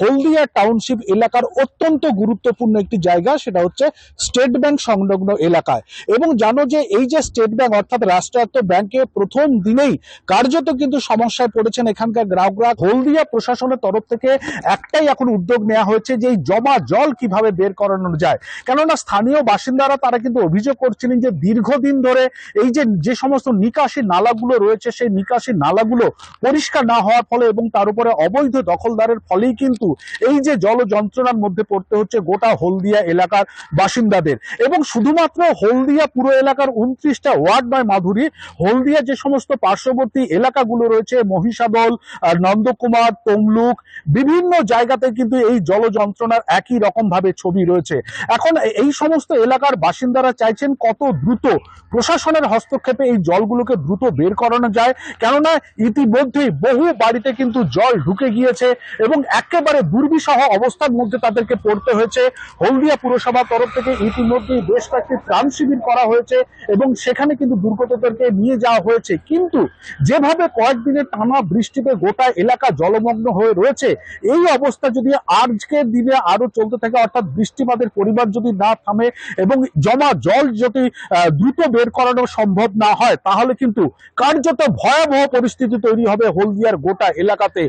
হলদিয়া township এলাকার অত্যন্ত গুরুত্বপূর্ণ একটি জায়গা, সেটা হচ্ছে স্টেট ব্যাংক সংলগ্ন এলাকায়। এবং জানো যে এই যে স্টেট ব্যাংক অর্থাৎ রাষ্ট্রায়ত্ত ব্যাংকে প্রথম দিনেই কার্যত কিন্তু সমস্যায় পড়েছেন এখানকার গ্রাহকরা। হলদিয়া প্রশাসনের তরফ থেকে একটাই এখন উদ্যোগ নেওয়া হয়েছে যে এই জমা জল কিভাবে বের করানো যায়। কেননা স্থানীয় বাসিন্দারা তারা কিন্তু অভিযোগ করছিলেন যে দীর্ঘদিন ধরে এই যে সমস্ত নিকাশি নালাগুলো রয়েছে সেই নিকাশি নালাগুলো পরিষ্কার না হওয়ার ফলে এবং তার উপরে অবৈধ দখলদারের ফলেই কিন্তু এই যে জল যন্ত্রণার মধ্যে পড়তে হচ্ছে গোটা হলদিয়া এলাকার বাসিন্দাদের। এবং শুধুমাত্র হলদিয়া পুরো এলাকার 29টা ওয়ার্ড নয় মাধুরী, হলদিয়া যে সমস্ত পার্শ্ববর্তী এলাকাগুলো রয়েছে মহিষাদল, নন্দকুমার, তমলুক, বিভিন্ন জায়গাতে কিন্তু এই জল যন্ত্রণার একই রকম ভাবে ছবি রয়েছে। এখন এই সমস্ত এলাকার বাসিন্দারা চাইছেন কত দ্রুত প্রশাসনের হস্তক্ষেপে এই জলগুলোকে দ্রুত বের করানো যায়। কেননা ইতিমধ্যেই বহু বাড়িতে কিন্তু জল ঢুকে গিয়েছে এবং একেবারে দুর্বিষহ অবস্থার মধ্যে তাদেরকে পড়তে হয়েছে। হলদিয়া পুরসভার তরফ থেকে ইতিমধ্যেই বেশ কয়েকটি ত্রাণ শিবির করা হয়েছে এবং সেখানে কিন্তু দুর্গতদেরকে নিয়ে যাওয়া হয়েছে। কিন্তু যেভাবে কয়েকদিনের টানা বৃষ্টিতে গোটা এলাকা জলমগ্ন হয়ে রয়েছে, এই অবস্থা যদি আজকের দিনে আরো চলতে থাকে অর্থাৎ বৃষ্টিপাতের পরিমাণ যদি না থামে এবং জমা জল যদি দ্রুত বের করানো সম্ভব না হয়, তাহলে কিন্তু কার্যত ভয়াবহ পরিস্থিতি তৈরি হবে হলদিয়ার গোটা এলাকাতে।